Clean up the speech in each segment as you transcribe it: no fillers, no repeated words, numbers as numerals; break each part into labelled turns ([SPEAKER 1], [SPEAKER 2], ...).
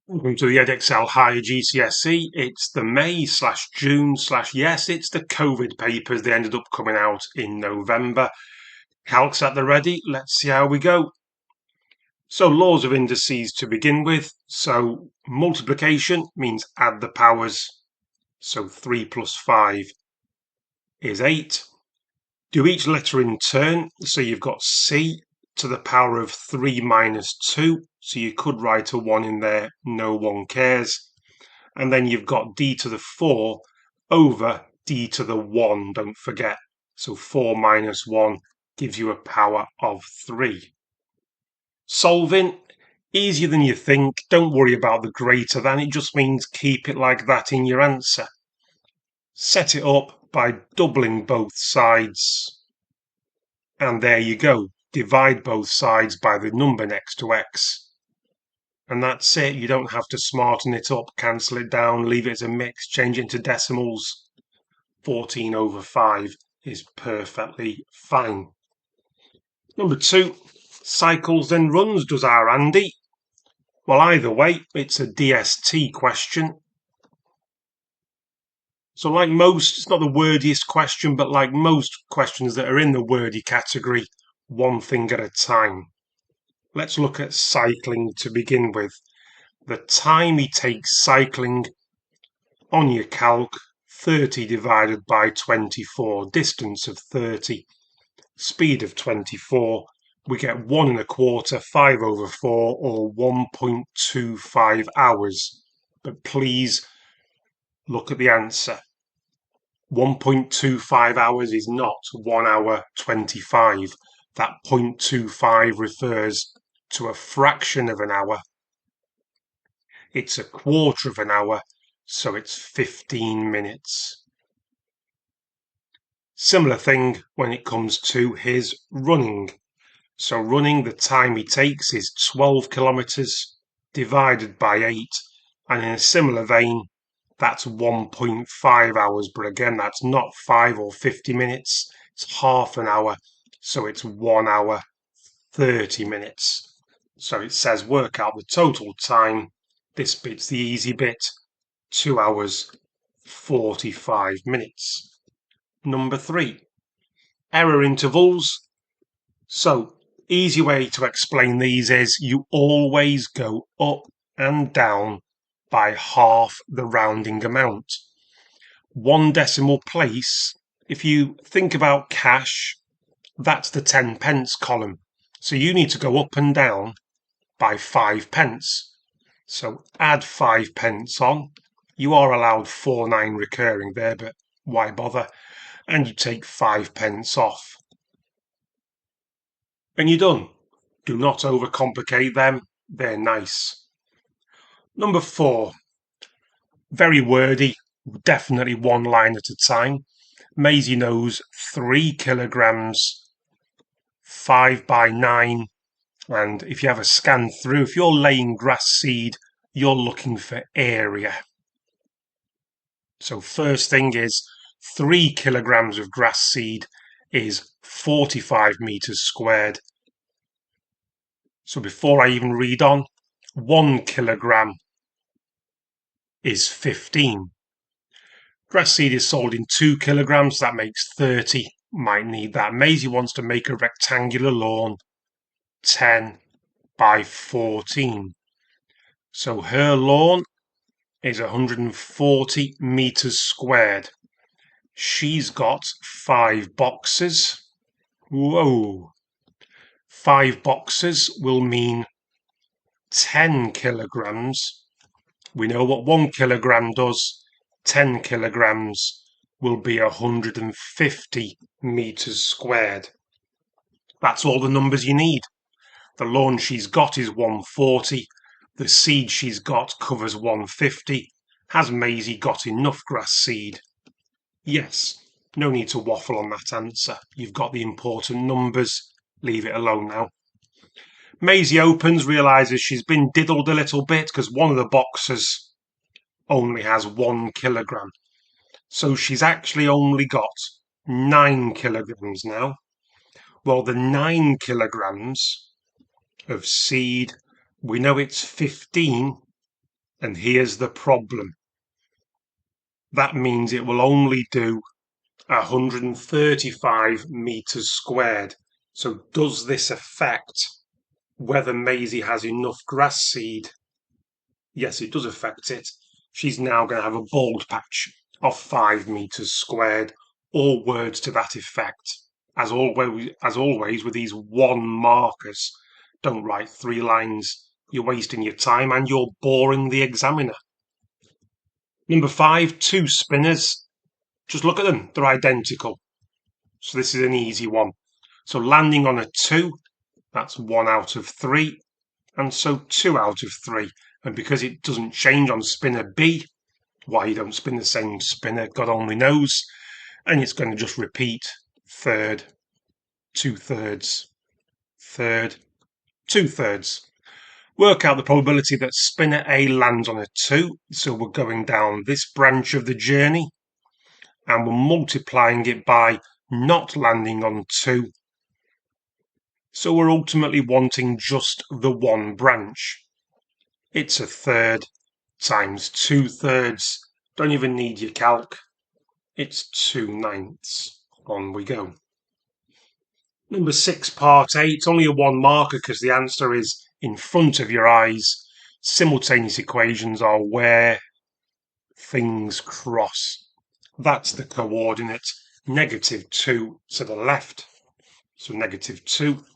[SPEAKER 1] Welcome to the Edexcel GCSE. It's the May/June/yes, it's the COVID papers. They ended up coming out in November. Calc's at the ready. Let's see how we go. So laws of indices to begin with. So multiplication means add the powers. So 3 plus 5 is 8. Do each letter in turn. So you've got C to the power of 3 minus 2. So you could write a 1 in there. No one cares. And then you've got d to the 4 over d to the 1, don't forget. So 4 minus 1 gives you a power of 3. Solving, easier than you think. Don't worry about the greater than. It just means keep it like that in your answer. Set it up by doubling both sides. And there you go. Divide both sides by the number next to x. And that's it. You don't have to smarten it up, cancel it down, leave it as a mix, change it into decimals. 14 over 5 is perfectly fine. Number 2, cycles and runs, does our Andy? Well, either way, it's a DST question. So like most, it's not the wordiest question, but like most questions that are in the wordy category, one thing at a time. Let's look at cycling to begin with. The time he takes cycling on your calc, 30 divided by 24, distance of 30, speed of 24, we get 1 1/4, 5 over 4, or 1.25 hours. But please look at the answer. 1.25 hours is not 1 hour 25. That 0.25 refers to a fraction of an hour. It's a quarter of an hour, so it's 15 minutes. Similar thing when it comes to his running. So running, the time he takes is 12 kilometers divided by 8. And in a similar vein, that's 1.5 hours. But again, that's not 5 or 50 minutes. It's half an hour. So it's 1 hour, 30 minutes. So it says work out the total time. This bit's the easy bit. 2 hours, 45 minutes. Number 3, error intervals. So, easy way to explain these is you always go up and down by half the rounding amount. 1 decimal place, if you think about cash, that's the 10 pence column. So you need to go up and down by 5 pence. So add 5 pence on. You are allowed 4.9 recurring there, but why bother? And you take 5 pence off. And you're done. Do not overcomplicate them. They're nice. Number 4, very wordy, definitely one line at a time. Maisie knows 3 kilograms, 5 by 9. And if you have a scan through, if you're laying grass seed, you're looking for area. So first thing is 3 kilograms of grass seed is 45 meters squared. So before I even read on, 1 kilogram is 15. Grass seed is sold in 2 kilograms, that makes 30. Might need that. Maisie wants to make a rectangular lawn, 10 by 14. So her lawn is 140 meters squared. She's got 5 boxes. Whoa. 5 boxes will mean 10 kilograms. We know what 1 kilogram does. 10 kilograms will be 150 meters squared. That's all the numbers you need. The lawn she's got is 140. The seed she's got covers 150. Has Maisie got enough grass seed? Yes. No need to waffle on that answer. You've got the important numbers. Leave it alone now. Maisie opens, realises she's been diddled a little bit because one of the boxes only has 1 kilogram. So she's actually only got 9 kilograms now. Well, the 9 kilograms of seed, we know it's 15 And here's the problem. That means it will only do 135 meters squared. So does this affect whether Maisie has enough grass seed? Yes, it does affect it. She's now going to have a bald patch of 5 meters squared. All words to that effect. As always with these one markers, don't write 3 lines. You're wasting your time and you're boring the examiner. Number 5, 2 spinners. Just look at them, they're identical. So this is an easy one. So landing on a 2, that's 1 out of 3, and so 2 out of 3. And because it doesn't change on spinner B, why you don't spin the same spinner, God only knows, and it's going to just repeat third, 2/3, third, 2/3. Work out the probability that spinner A lands on a 2, so we're going down this branch of the journey, and we're multiplying it by not landing on 2. So we're ultimately wanting just the one branch. It's a third times 2/3. Don't even need your calc. It's 2/9. On we go. Number 6, part A. It's only a 1 marker because the answer is in front of your eyes. Simultaneous equations are where things cross. That's the coordinate. -2 to the left. So -2.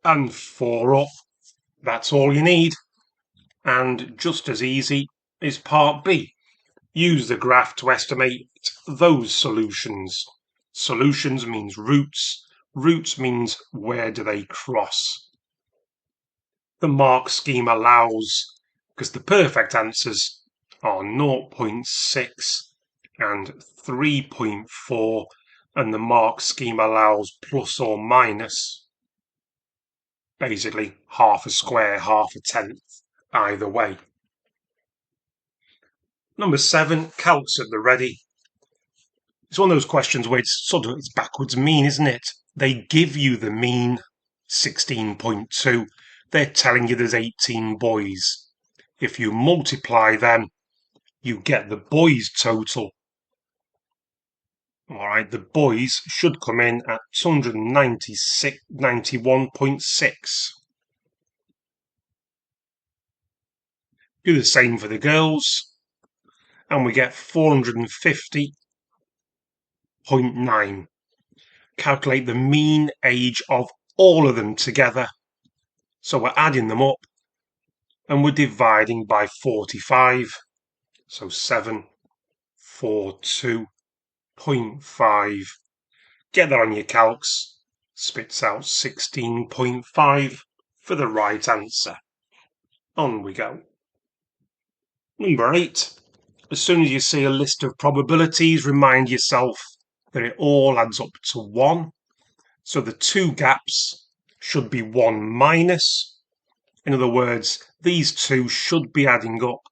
[SPEAKER 1] And 4 up. That's all you need. And just as easy is part B. Use the graph to estimate those solutions. Solutions means roots. Roots means where do they cross. The mark scheme allows, because the perfect answers are 0.6 and 3.4, and the mark scheme allows plus or minus, basically half a square, half a tenth, either way. Number 7, calcs at the ready. It's one of those questions where it's backwards mean, isn't it? They give you the mean, 16.2. They're telling you there's 18 boys. If you multiply them, you get the boys' total. All right, the boys should come in at 291.6. Do the same for the girls, and we get 450.9. Calculate the mean age of all of them together. So we're adding them up, and we're dividing by 45. So 742.5. Get that on your calcs. Spits out 16.5 for the right answer. On we go. Number 8. As soon as you see a list of probabilities, remind yourself that it all adds up to 1. So the 2 gaps should be 1 minus. In other words, these 2 should be adding up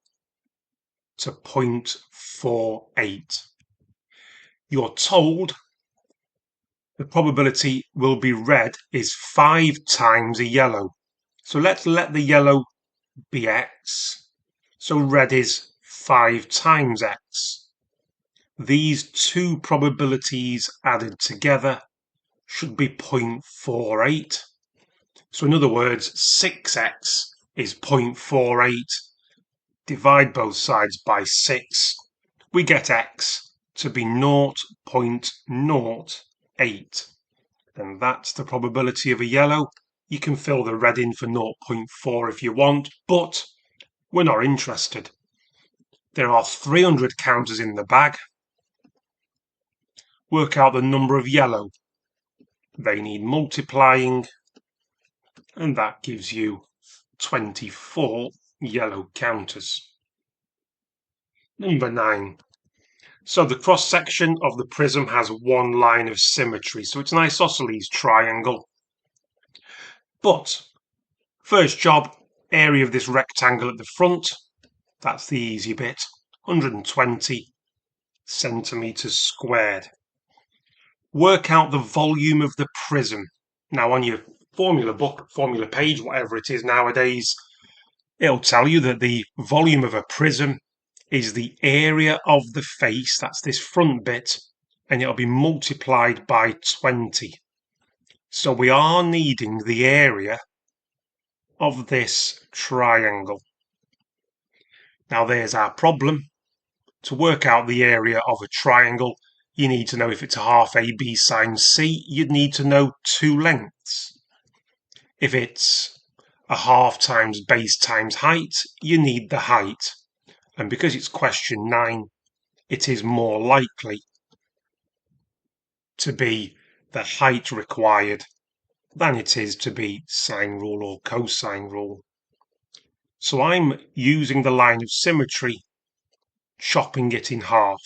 [SPEAKER 1] to 0.48. You're told the probability will be red is 5 times a yellow. So let's let the yellow be x. So red is 5 times x. These 2 probabilities added together should be 0.48. So in other words, 6x is 0.48. Divide both sides by 6. We get x to be 0.08. And that's the probability of a yellow. You can fill the red in for 0.4 if you want, but we're not interested. There are 300 counters in the bag. Work out the number of yellow. They need multiplying, and that gives you 24 yellow counters. Number 9. So the cross-section of the prism has 1 line of symmetry, so it's an isosceles triangle. But first job, area of this rectangle at the front, that's the easy bit, 120 centimeters squared. Work out the volume of the prism. Now on your formula book, formula page, whatever it is nowadays, It'll tell you that the volume of a prism is the area of the face, that's this front bit, and it'll be multiplied by 20. So we are needing the area of this triangle. Now there's our problem. To work out the area of a triangle, you need to know if it's a half AB sine C, you'd need to know two lengths. If it's a half times base times height, you need the height. And because it's question 9, it is more likely to be the height required than it is to be sine rule or cosine rule. So I'm using the line of symmetry, chopping it in half.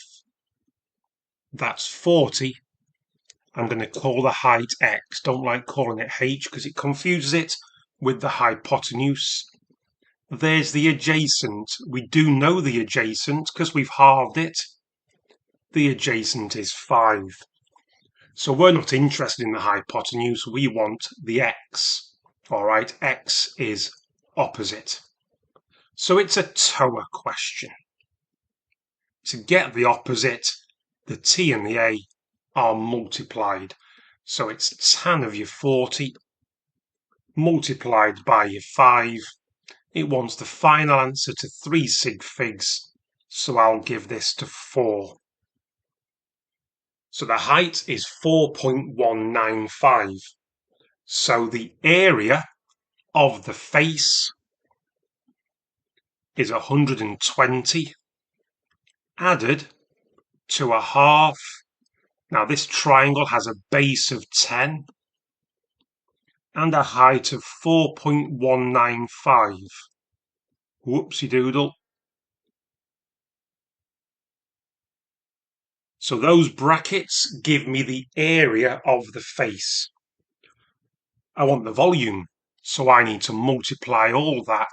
[SPEAKER 1] That's 40. I'm going to call the height x. Don't like calling it h because it confuses it with the hypotenuse. There's the adjacent. We do know the adjacent because we've halved it. The adjacent is 5. So we're not interested in the hypotenuse, we want the x. Alright, x is opposite. So it's a TOA question. To get the opposite, the t and the a are multiplied. So it's tan of your 40 multiplied by your 5. It wants the final answer to 3 sig figs, so I'll give this to 4. So the height is 4.195. So the area of the face is 120 added to a half. Now this triangle has a base of 10 and a height of 4.195. Whoopsie doodle. So those brackets give me the area of the face. I want the volume, so I need to multiply all that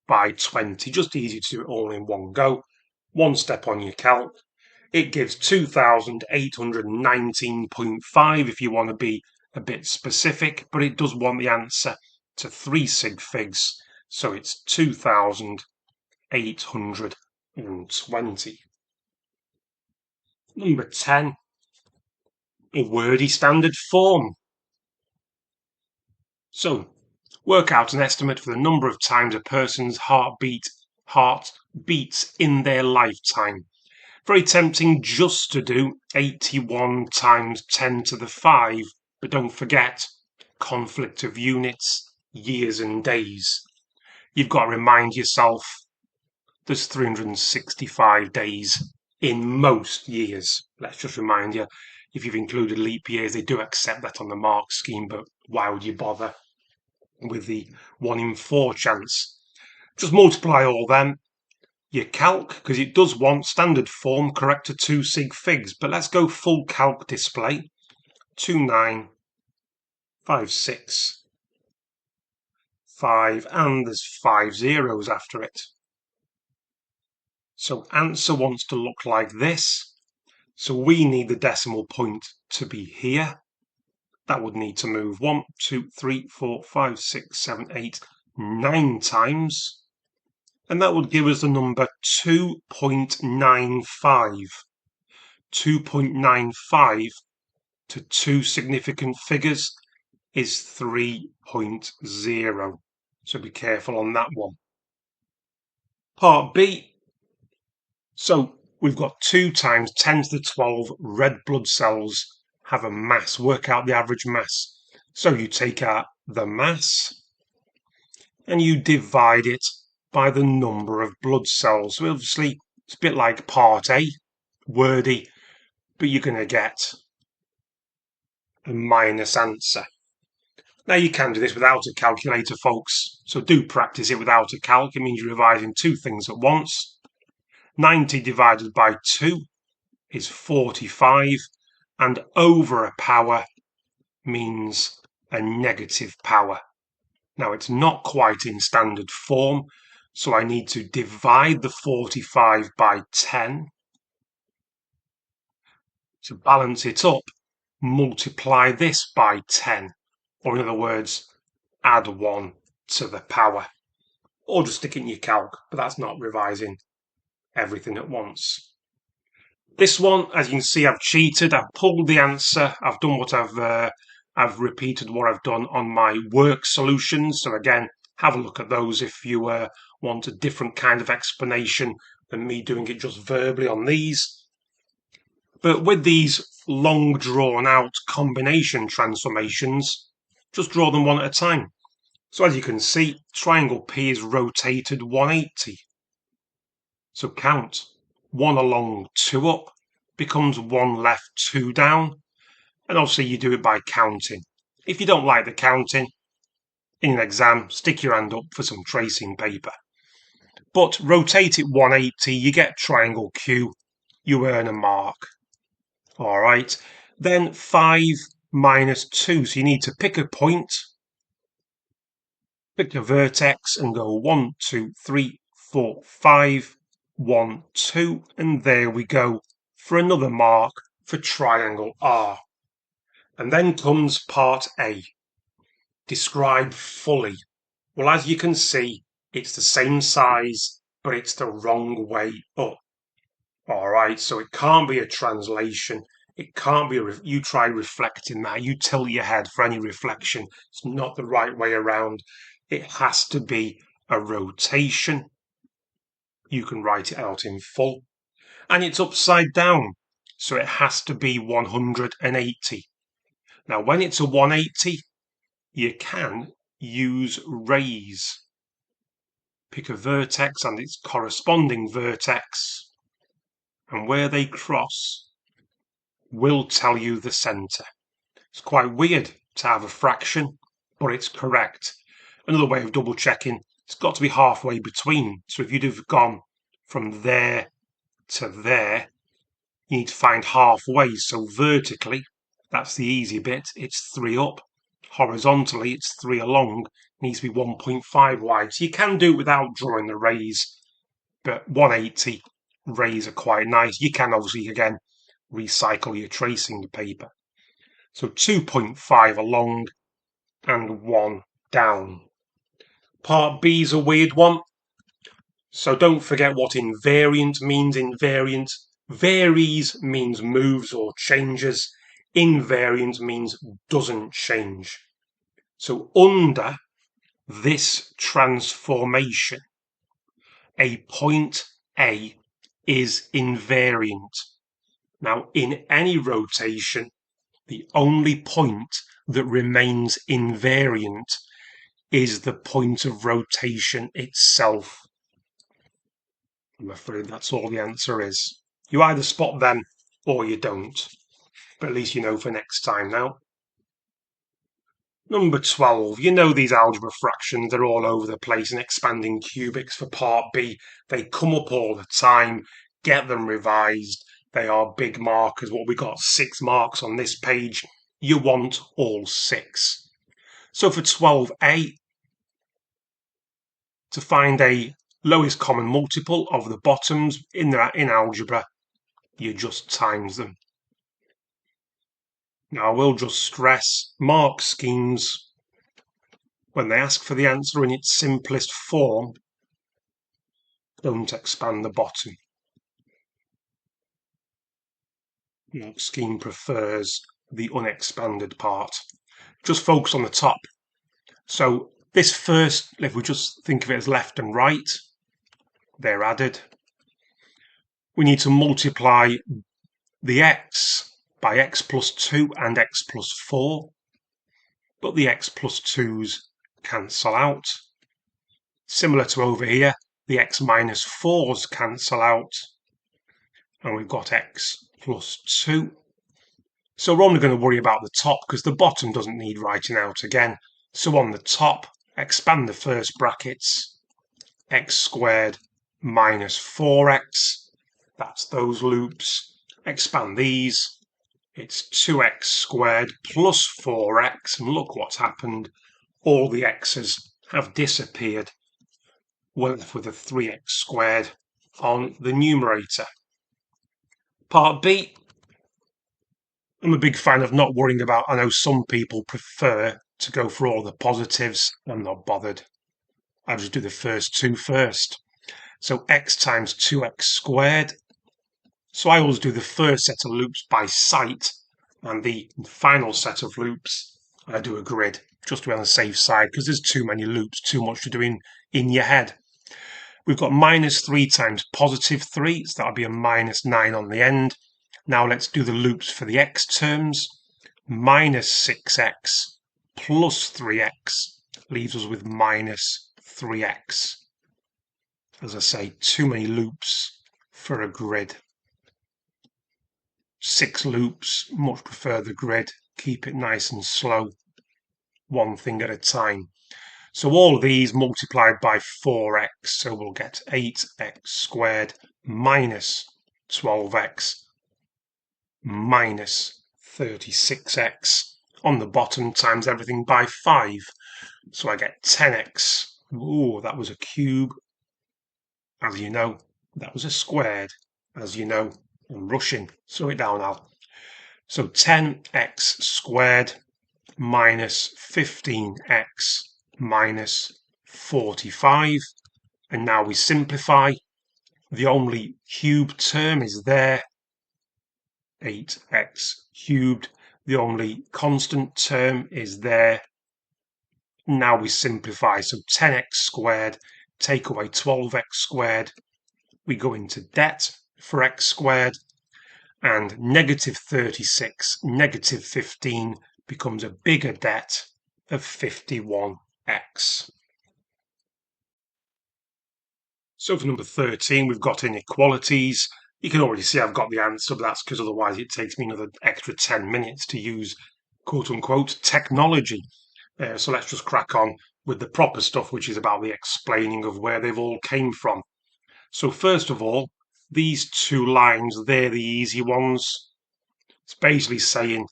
[SPEAKER 1] by 20. Just easy to do it all in one go. One step on your calc. It gives 2,819.5 if you want to be a bit specific, but it does want the answer to 3 sig figs, so it's 2,820. Number 10, a wordy standard form. So, work out an estimate for the number of times a person's heart beats in their lifetime. Very tempting just to do 81 times 10 to the 5, but don't forget, conflict of units, years and days. You've got to remind yourself there's 365 days in most years. Let's just remind you, if you've included leap years, they do accept that on the mark scheme, but why would you bother with the 1 in 4 chance? Just multiply all them. Your calc, because it does want standard form correct to 2 sig figs, but let's go full calc display. 2,956.5, and there's 5 zeros after it. So answer wants to look like this. So we need the decimal point to be here. That would need to move 1, 2, 3, 4, 5, 6, 7, 8, 9 times. And that would give us the number 2.95. 2.95 to 2 significant figures is 3.0. So be careful on that one. Part B. So we've got 2 times 10 to the 12 red blood cells have a mass. Work out the average mass. So you take out the mass and you divide it by the number of blood cells. So obviously it's a bit like part A, wordy, but you're going to get a minus answer. Now you can do this without a calculator, folks, so do practice it without a calc. It means you're revising 2 things at once. 90 divided by 2 is 45, and over a power means a negative power. Now it's not quite in standard form, so I need to divide the 45 by 10. To balance it up, multiply this by 10, or in other words, add 1 to the power. or just stick it in your calc, but that's not revising everything at once. This one, as you can see, I've cheated. I've pulled the answer. I've done what I've repeated what I've done on my work solutions. So again, have a look at those if you want a different kind of explanation than me doing it just verbally on these. But with these long drawn out combination transformations, just draw them one at a time. So as you can see, triangle P is rotated 180. So count 1 along, 2 up, becomes 1 left, 2 down. And obviously you do it by counting. If you don't like the counting, in an exam, stick your hand up for some tracing paper. But rotate it 180, you get triangle Q, you earn a mark. All right, then 5 minus 2, so you need to pick a point, pick a vertex and go 1, 2, 3, 4, 5, 1, 2, and there we go for another mark for triangle R. And then comes part A. Describe fully. Well, as you can see, it's the same size, but it's the wrong way up. All right, so it can't be a translation. It can't be you try reflecting that. You tilt your head for any reflection. It's not the right way around. It has to be a rotation. You can write it out in full. And it's upside down, so it has to be 180. Now, when it's a 180, you can use raise. Pick a vertex and its corresponding vertex, and where they cross will tell you the centre. It's quite weird to have a fraction, but it's correct. Another way of double checking, it's got to be halfway between. So if you'd have gone from there to there, you need to find halfway. So vertically, that's the easy bit, it's 3 up. Horizontally, it's 3 along, it needs to be 1.5 wide. So you can do it without drawing the rays, but 180 rays are quite nice. You can obviously, again, recycle your tracing paper. So 2.5 along and 1 down. Part B is a weird one. So don't forget what invariant means. Invariant varies means moves or changes. Invariant means doesn't change. So under this transformation, a point A is invariant. Now, in any rotation, the only point that remains invariant is the point of rotation itself. I'm afraid that's all the answer is. You either spot them or you don't. But at least you know for next time now. Number 12, you know these algebra fractions, they're all over the place in expanding cubics for part B. They come up all the time, get them revised. They are big markers. What we got, 6 marks on this page. You want all 6. So for 12A, to find a lowest common multiple of the bottoms in algebra, you just times them. Now I will just stress, mark schemes, when they ask for the answer in its simplest form, don't expand the bottom. Mark scheme prefers the unexpanded part. Just focus on the top. So this first, if we just think of it as left and right, they're added. We need to multiply the x by x plus 2 and x plus 4, but the x plus 2's cancel out. Similar to over here, the x minus 4's cancel out, and we've got x plus 2. So we're only going to worry about the top because the bottom doesn't need writing out again. So on the top, expand the first brackets, x squared minus 4x, that's those loops. Expand these, it's 2x squared plus 4x, and look what's happened. All the x's have disappeared. We're left with a 3x squared on the numerator. Part B, I'm a big fan of not worrying about, I know some people prefer to go for all the positives. I'm not bothered. I'll just do the first two first. So x times 2x squared. So I always do the first set of loops by sight, and the final set of loops I do a grid, just to be on the safe side, because there's too many loops, too much to do in your head. We've got minus 3 times positive 3, so that'll be a minus 9 on the end. Now let's do the loops for the x terms. Minus 6x plus 3x leaves us with minus 3x. As I say, too many loops for a grid. 6 loops, much prefer the grid. Keep it nice and slow, one thing at a time. So all of these multiplied by 4x, so we'll get 8x squared minus 12x minus 36x. On the bottom, times everything by 5. So I get 10x. Ooh, that was a cube. As you know, that was a squared. As you know, I'm rushing. Slow it down, Al. So 10x squared minus 15x minus 45. And now we simplify. The only cube term is there. 8x cubed. The only constant term is there. Now we simplify. So 10x squared, take away 12x squared. We go into debt for x squared. And negative 36, negative 15 becomes a bigger debt of 51x. So for number 13, we've got inequalities. You can already see I've got the answer, but that's because otherwise it takes me another extra 10 minutes to use quote-unquote technology. So let's just crack on with the proper stuff, which is about the explaining of where they've all came from. So first of all, these two lines, they're the easy ones. It's basically saying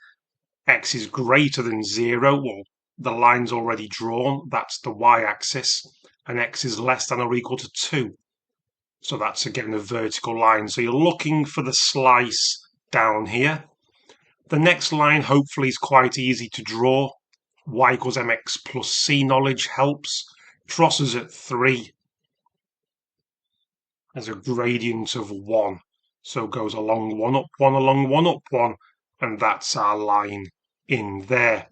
[SPEAKER 1] x is greater than 0. Well, the line's already drawn. That's the y-axis. And x is less than or equal to 2. So that's again a vertical line. So you're looking for the slice down here. The next line hopefully is quite easy to draw. Y equals mx plus c knowledge helps. Crosses at 3 as a gradient of 1. So goes along 1 up 1, along 1 up 1, and that's our line in there.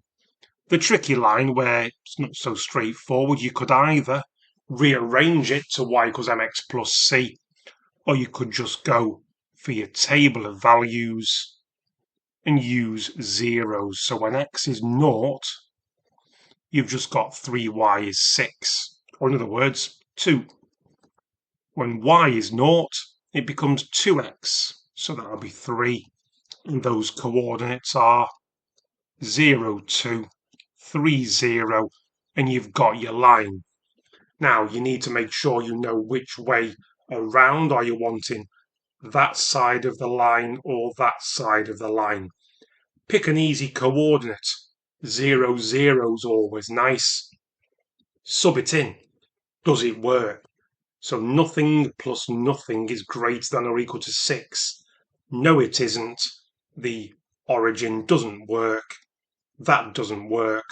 [SPEAKER 1] The tricky line where it's not so straightforward, you could either rearrange it to y equals mx plus c, or you could just go for your table of values and use zeros. So when x is 0, you've just got 3y is 6, or in other words, 2. When y is 0, it becomes 2x, so that'll be 3. And those coordinates are 0, 2, 3, 0, and you've got your line. Now, you need to make sure you know which way around are you wanting, that side of the line or that side of the line. Pick an easy coordinate. 0, 0 is always nice. Sub it in. Does it work? So nothing plus nothing is greater than or equal to 6. No, it isn't. The origin doesn't work. That doesn't work.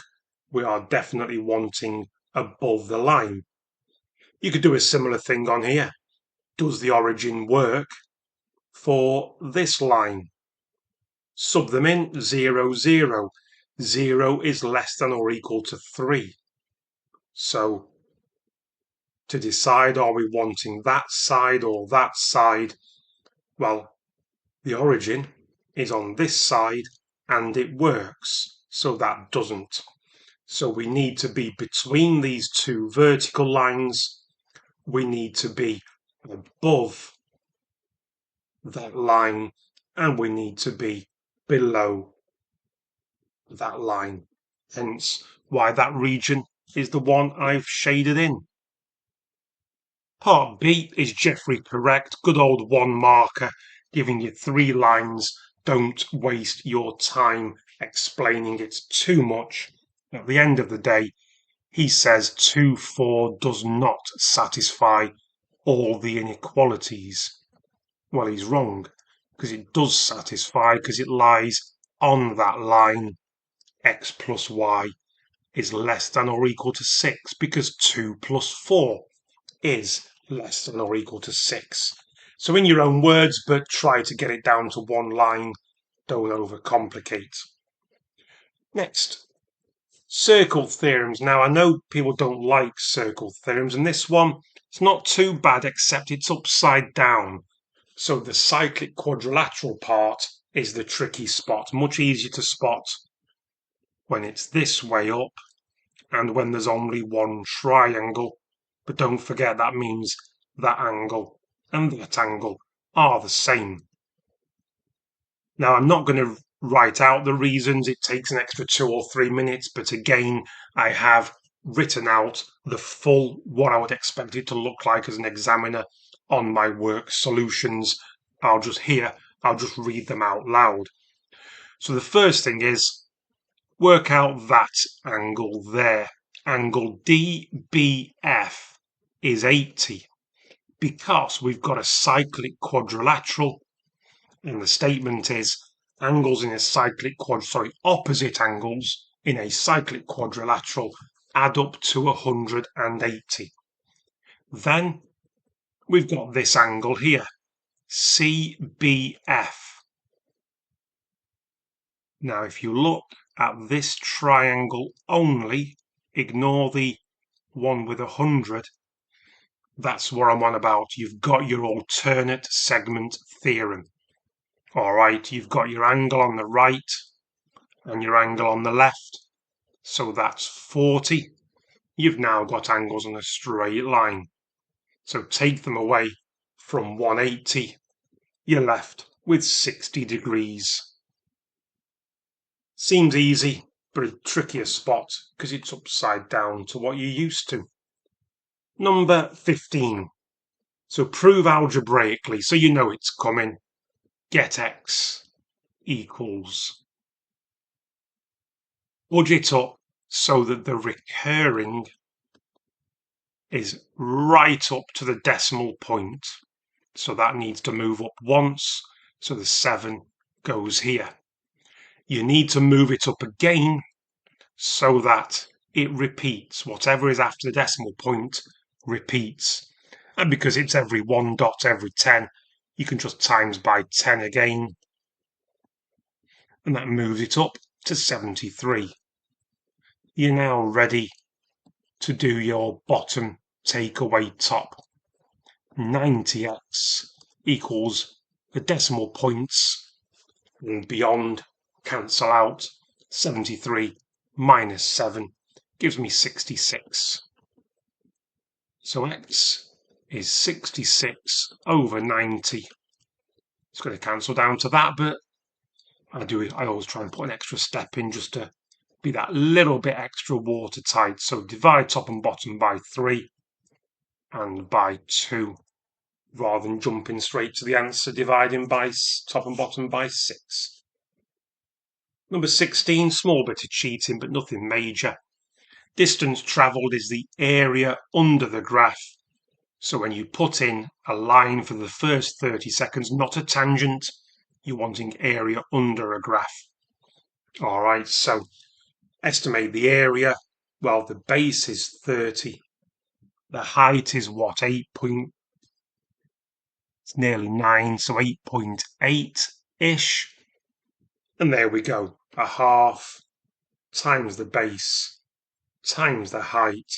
[SPEAKER 1] We are definitely wanting above the line. You could do a similar thing on here. Does the origin work for this line? Sub them in. 0, 0. 0 is less than or equal to 3. So to decide, are we wanting that side or that side? Well, the origin is on this side and it works, so that doesn't. So we need to be between these two vertical lines. We need to be above that line, and we need to be below that line. Hence why that region is the one I've shaded in. Part B is Jeffrey correct. Good old one marker, giving you 3 lines. Don't waste your time explaining it too much. At the end of the day, he says 2, 4 does not satisfy all the inequalities. Well, he's wrong, because it does satisfy, because it lies on that line, x plus y is less than or equal to 6 because 2 plus 4 is less than or equal to 6. So in your own words, but try to get it down to one line. Don't overcomplicate. Next, circle theorems. Now, I know people don't like circle theorems, and this one, it's not too bad, except it's upside down. So the cyclic quadrilateral part is the tricky spot. Much easier to spot when it's this way up and when there's only one triangle. But don't forget that means that angle and that angle are the same. Now, I'm not going to write out the reasons. It takes an extra 2 or 3 minutes, but again, I have written out the full what I would expect it to look like as an examiner on my work solutions. I'll just read them out loud. So the first thing is work out that angle there. Angle DBF is 80 because we've got a cyclic quadrilateral, and the statement is angles in a cyclic opposite angles in a cyclic quadrilateral add up to 180. Then we've got this angle here, CBF. Now, if you look at this triangle only, ignore the one with 100, that's what I'm on about. You've got your alternate segment theorem. All right, you've got your angle on the right and your angle on the left. So that's 40. You've now got angles on a straight line. So take them away from 180. You're left with 60 degrees. Seems easy, but a trickier spot because it's upside down to what you're used to. Number 15. So prove algebraically, so you know it's coming. Get x equals. Budge it up so that the recurring is right up to the decimal point. So that needs to move up once, so the 7 goes here. You need to move it up again so that it repeats. Whatever is after the decimal point repeats. And because it's every 1 dot every 10, you can just times by 10 again. And that moves it up to 73. You're now ready to do your bottom take away top. 90x equals the decimal points and beyond cancel out. 73 minus 7 gives me 66. So x is 66 over 90. It's going to cancel down to that, but I always try and put an extra step in just to be that little bit extra watertight. So divide top and bottom by 3 and by 2, rather than jumping straight to the answer, dividing by top and bottom by 6. Number 16, small bit of cheating, but nothing major. Distance travelled is the area under the graph. So when you put in a line for the first 30 seconds, not a tangent, you're wanting area under a graph. All right, so estimate the area. Well, the base is 30. The height is what? 8 point. It's nearly 9, so 8.8-ish. And there we go. A half times the base times the height.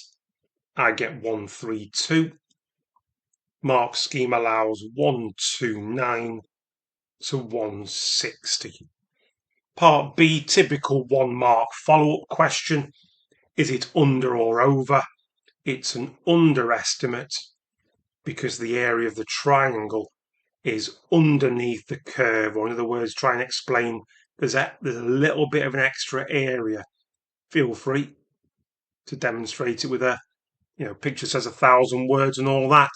[SPEAKER 1] I get 132. Mark scheme allows 129 to 160. Part B, typical 1 mark follow-up question. Is it under or over? It's an underestimate because the area of the triangle is underneath the curve, or in other words, try and explain there's a little bit of an extra area. Feel free to demonstrate it with a picture says 1,000 words and all that.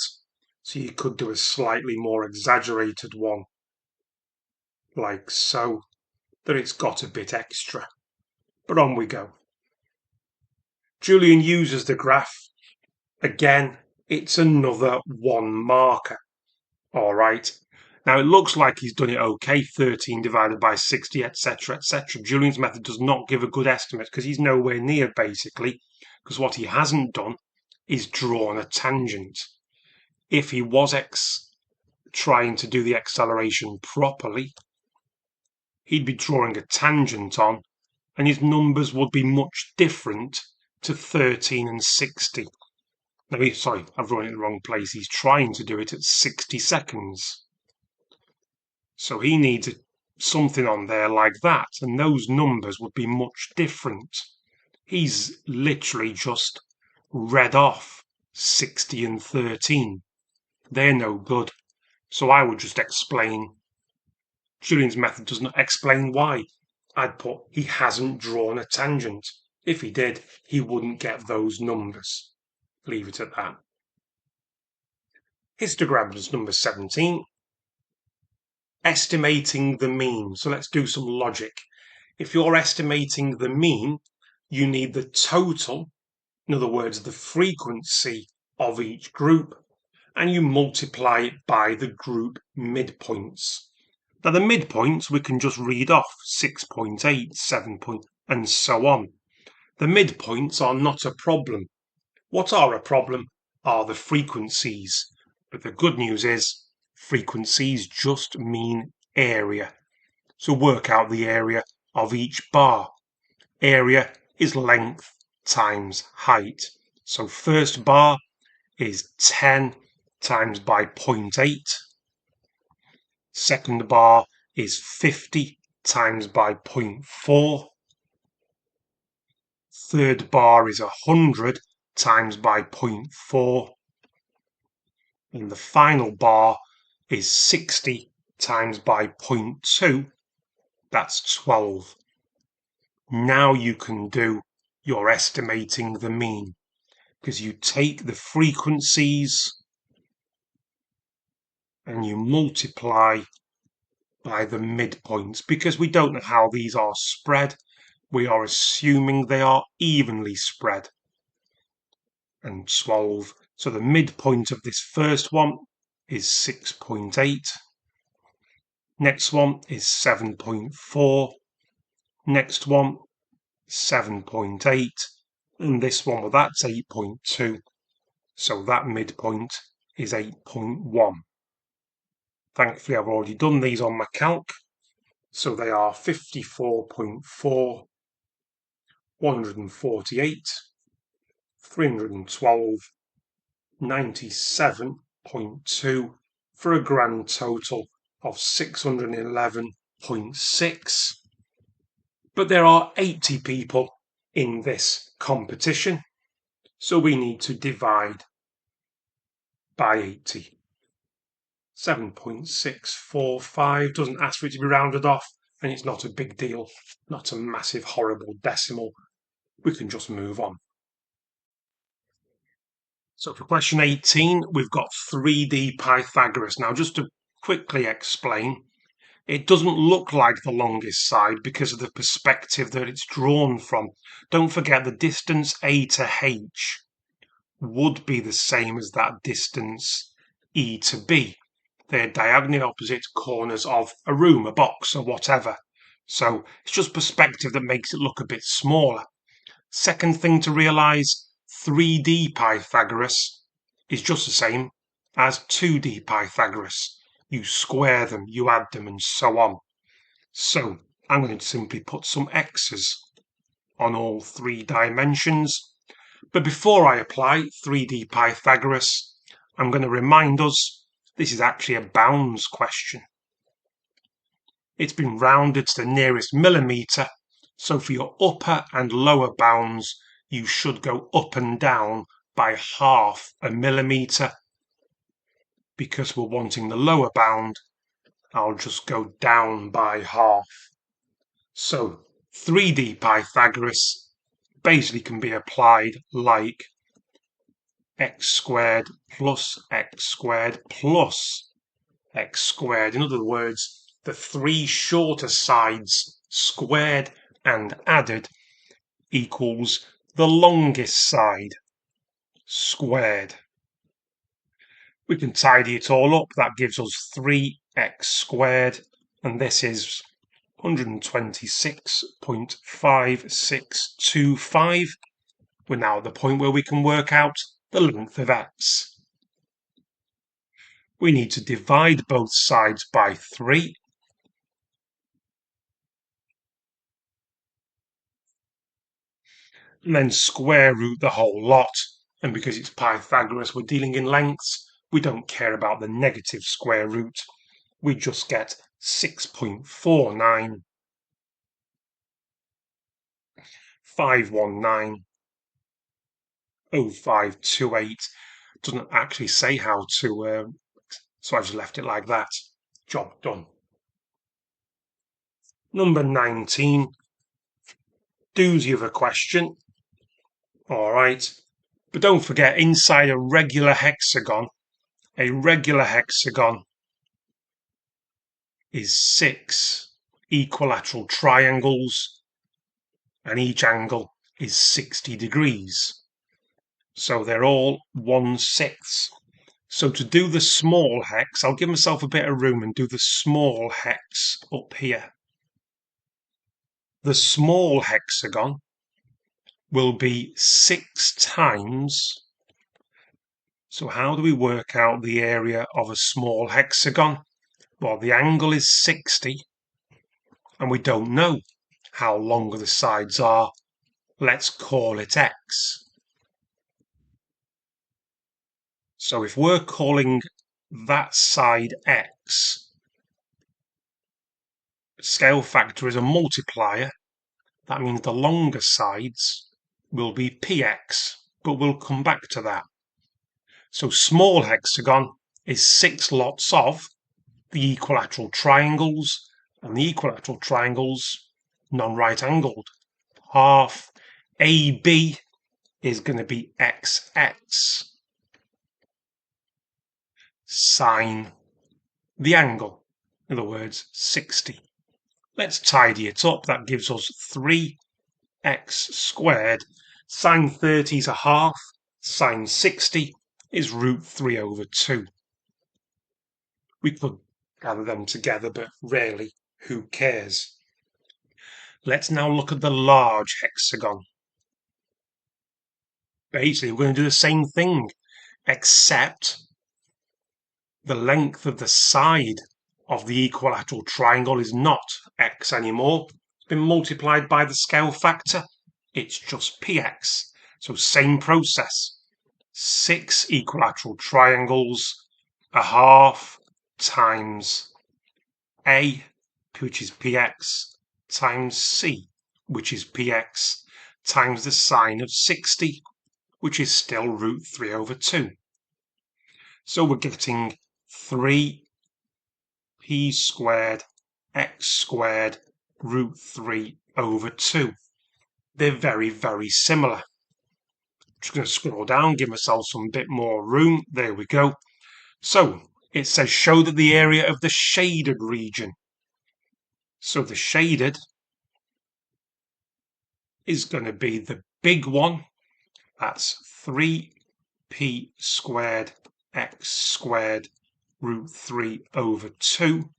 [SPEAKER 1] So you could do a slightly more exaggerated one, like so, that it's got a bit extra. But on we go. Julian uses the graph. Again, it's another 1 marker. All right. Now, it looks like he's done it okay, 13 divided by 60, etc., etc. Julian's method does not give a good estimate because he's nowhere near, basically, because what he hasn't done is drawn a tangent. If he was trying to do the acceleration properly, he'd be drawing a tangent on, and his numbers would be much different to 13 and 60. No, sorry, I've run it in the wrong place. He's trying to do it at 60 seconds. So he needs something on there like that, and those numbers would be much different. He's literally just read off 60 and 13. They're no good. So I would just explain. Julian's method does not explain why. I'd put he hasn't drawn a tangent. If he did, he wouldn't get those numbers. Leave it at that. Histograms number 17. Estimating the mean. So let's do some logic. If you're estimating the mean, you need the total, in other words, the frequency of each group, and you multiply it by the group midpoints. Now the midpoints we can just read off, 6.8, 7. And so on. The midpoints are not a problem. What are a problem are the frequencies. But the good news is frequencies just mean area. So work out the area of each bar. Area is length times height. So first bar is 10 times by 0.8. Second bar is 50 times by 0.4. Third bar is 100 times by 0.4. And the final bar is 60 times by 0.2. That's 12. Now you can do your estimating the mean, because you take the frequencies and you multiply by the midpoints. Because we don't know how these are spread, we are assuming they are evenly spread. And 12. So the midpoint of this first one is 6.8. Next one is 7.4. Next one, 7.8. And this one, well, that's 8.2. So that midpoint is 8.1. Thankfully, I've already done these on my calc. So they are 54.4, 148, 312, 97.2 for a grand total of 611.6. But there are 80 people in this competition, so we need to divide by 80. 7.645 doesn't ask for it to be rounded off, and it's not a big deal, not a massive horrible decimal. We can just move on. So for question 18, we've got 3D Pythagoras. Now, just to quickly explain, it doesn't look like the longest side because of the perspective that it's drawn from. Don't forget the distance A to H would be the same as that distance E to B. They're diagonally opposite corners of a room, a box, or whatever. So it's just perspective that makes it look a bit smaller. Second thing to realise, 3D Pythagoras is just the same as 2D Pythagoras. You square them, you add them, and so on. So I'm going to simply put some x's on all 3 dimensions. But before I apply 3D Pythagoras, I'm going to remind us this is actually a bounds question. It's been rounded to the nearest millimetre, so for your upper and lower bounds, you should go up and down by half a millimetre. Because we're wanting the lower bound, I'll just go down by half. So 3D Pythagoras basically can be applied like x squared plus x squared plus x squared. In other words, the 3 shorter sides squared and added equals the longest side squared. We can tidy it all up. That gives us 3 x squared, and this is 126.5625. We're now at the point where we can work out the length of x. We need to divide both sides by 3. And then square root the whole lot. And because it's Pythagoras, we're dealing in lengths. We don't care about the negative square root. We just get 6.49,519,0528. Doesn't actually say how to, so I just left it like that. Job done. Number 19. Doozy of a question. All right. But don't forget, inside a regular hexagon is 6 equilateral triangles, and each angle is 60 degrees. So they're all 1/6. So to do the small hex, I'll give myself a bit of room and do the small hex up here. The small hexagon will be 6 times. So how do we work out the area of a small hexagon? Well, the angle is 60, and we don't know how long the sides are. Let's call it x. So if we're calling that side x, scale factor is a multiplier. That means the longer sides will be px, but we'll come back to that. So small hexagon is 6 lots of the equilateral triangles, and the equilateral triangles non-right angled. Half AB is going to be XX. Sine the angle, in other words 60. Let's tidy it up. That gives us 3x squared. Sine 30 is a half. Sine 60 is √3/2. We could gather them together, but really, who cares? Let's now look at the large hexagon. Basically, we're going to do the same thing, except the length of the side of the equilateral triangle is not x anymore. It's been multiplied by the scale factor. It's just px. So same process. 6 equilateral triangles, a half times a, which is px, times c, which is px, times the sine of 60, which is still √3/2. So we're getting 3p squared x squared √3/2. They're very, very similar. Just going to scroll down, give myself some bit more room. There we go. So it says show that the area of the shaded region. So the shaded is going to be the big one. That's 3p squared x squared √3/2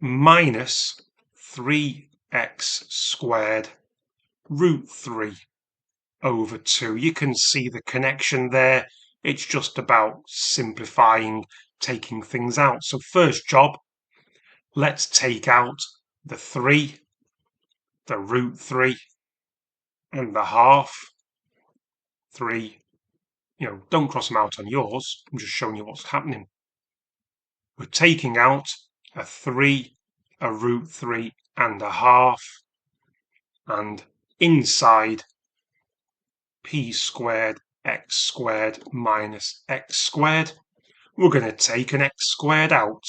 [SPEAKER 1] minus 3x squared √3/2. You can see the connection there. It's just about simplifying, taking things out. So first job, let's take out the 3, the √3, and the half. 3. Don't cross them out on yours. I'm just showing you what's happening. We're taking out a 3, a √3, and a half, and inside p squared x squared minus x squared, we're going to take an x squared out.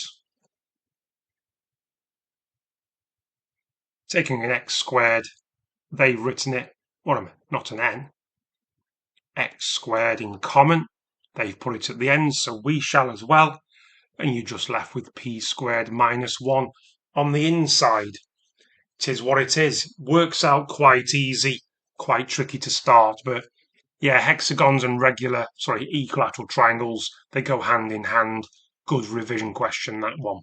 [SPEAKER 1] Taking an x squared, they've written it, not an n, x squared in common. They've put it at the end, so we shall as well. And you're just left with p squared minus 1 on the inside. Tis what it is. Works out quite easy, quite tricky to start, but yeah, hexagons and equilateral triangles, they go hand in hand. Good revision question, that one.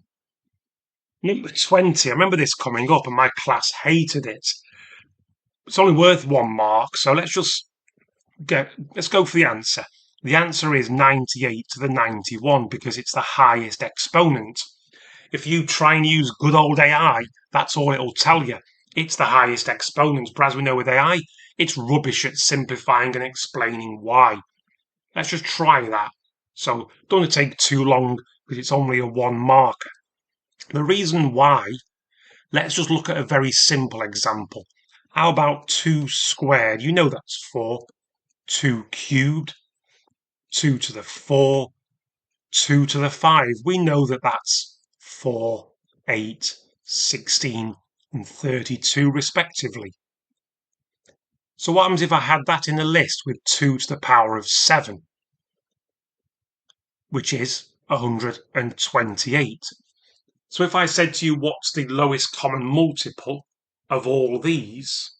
[SPEAKER 1] Number 20, I remember this coming up and my class hated it. It's only worth 1 mark, so let's go for the answer. The answer is 98 to the 91 because it's the highest exponent. If you try and use good old AI, that's all it'll tell you. It's the highest exponent, but as we know with AI, it's rubbish at simplifying and explaining why. Let's just try that. So don't want to take too long because it's only a 1 marker. The reason why, let's just look at a very simple example. How about 2 squared? You know that's 4. 2 cubed, 2 to the 4, 2 to the 5. We know that that's 4, 8, 16, and 32 respectively. So what happens if I had that in a list with 2 to the power of 7, which is 128? So if I said to you, what's the lowest common multiple of all these?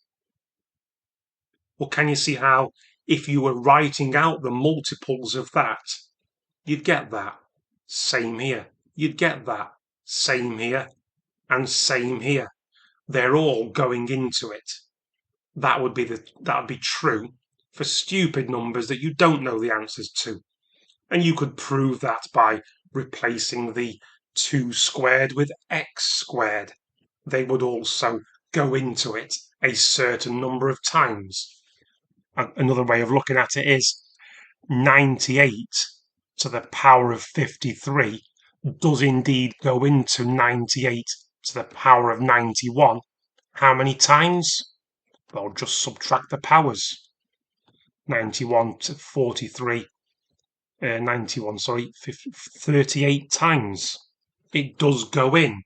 [SPEAKER 1] Well, can you see how if you were writing out the multiples of that, you'd get that. Same here. You'd get that. Same here. And same here. They're all going into it. That would be true for stupid numbers that you don't know the answers to. And you could prove that by replacing the 2 squared with x squared. They would also go into it a certain number of times. Another way of looking at it is 98 to the power of 53 does indeed go into 98 to the power of 91. How many times? Well, just subtract the powers. 91 to 43, 91, sorry, 38 times. It does go in,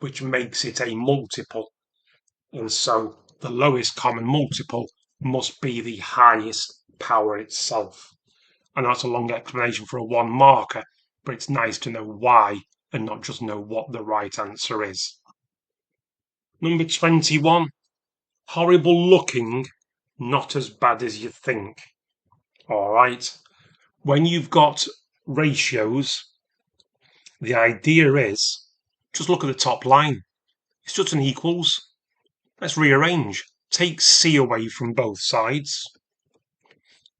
[SPEAKER 1] which makes it a multiple. And so the lowest common multiple must be the highest power itself. And that's a long explanation for a 1 marker, but it's nice to know why and not just know what the right answer is. Number 21, horrible looking, not as bad as you think. All right, when you've got ratios, the idea is just look at the top line. It's just an equals. Let's rearrange. Take C away from both sides.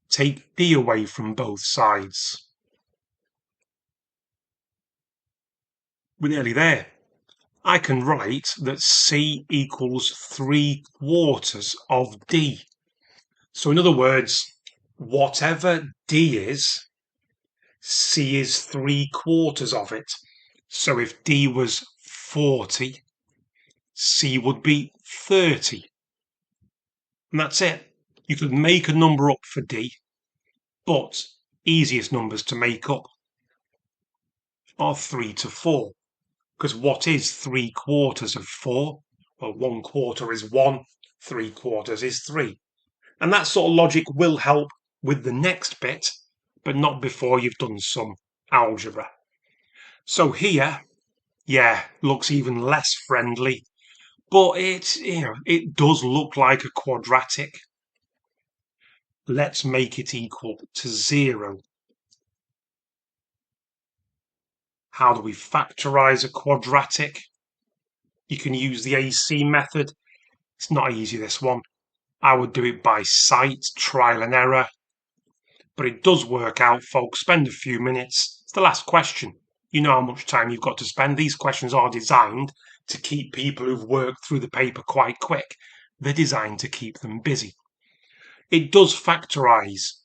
[SPEAKER 1] Take D away from both sides. We're nearly there. I can write that C equals 3/4 of D. So in other words, whatever D is, C is 3/4 of it. So if D was 40, C would be 30. And that's it. You could make a number up for D, but easiest numbers to make up are 3 to 4. Because what is 3/4 of 4? Well, 1/4 is 1, 3/4 is 3. And that sort of logic will help with the next bit, but not before you've done some algebra. So here, yeah, looks even less friendly, but it does look like a quadratic. Let's make it equal to 0. How do we factorize a quadratic? You can use the AC method. It's not easy, this one. I would do it by sight, trial and error. But it does work out, folks. Spend a few minutes. It's the last question. You know how much time you've got to spend. These questions are designed to keep people who've worked through the paper quite quick. They're designed to keep them busy. It does factorize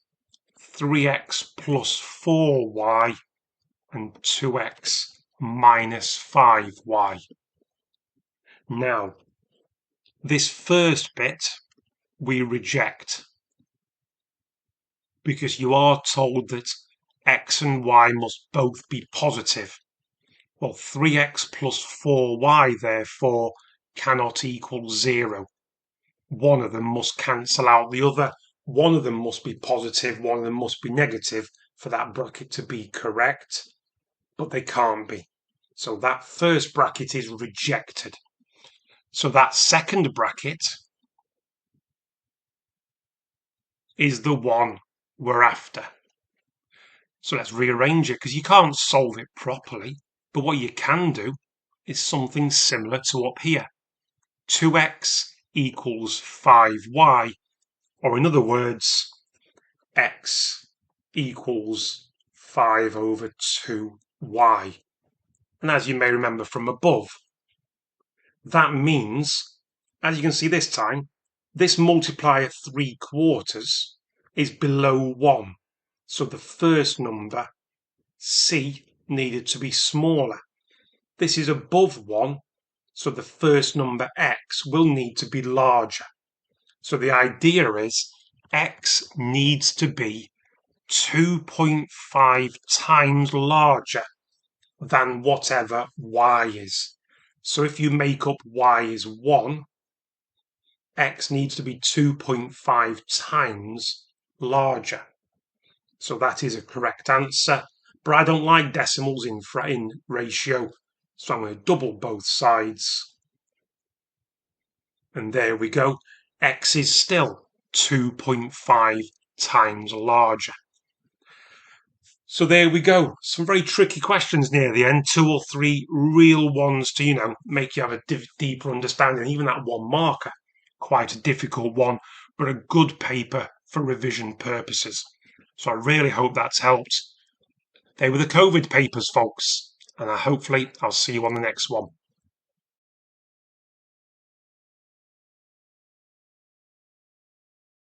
[SPEAKER 1] 3x plus 4y and 2x minus 5y. Now, this first bit we reject because you are told that x and y must both be positive. Well, 3x plus 4y, therefore, cannot equal 0. One of them must cancel out the other. One of them must be positive, one of them must be negative for that bracket to be correct, but they can't be. So that first bracket is rejected. So that second bracket is the one we're after. So let's rearrange it, because you can't solve it properly. But what you can do is something similar to up here. 2x equals 5y, or in other words, x equals 5 over 2y. And as you may remember from above, that means, as you can see this time, this multiplier 3/4 is below 1. So the first number, c, needed to be smaller. This is above 1, so the first number, x, will need to be larger. So the idea is x needs to be 2.5 times larger than whatever y is. So if you make up y is 1, x needs to be 2.5 times larger. So that is a correct answer. But I don't like decimals in ratio, so I'm going to double both sides. And there we go. X is still 2.5 times larger. So there we go. Some very tricky questions near the end. 2 or 3 real ones to, make you have a deeper understanding. Even that 1 marker, quite a difficult one, but a good paper for revision purposes. So I really hope that's helped. They were the COVID papers, folks, and hopefully I'll see you on the next one.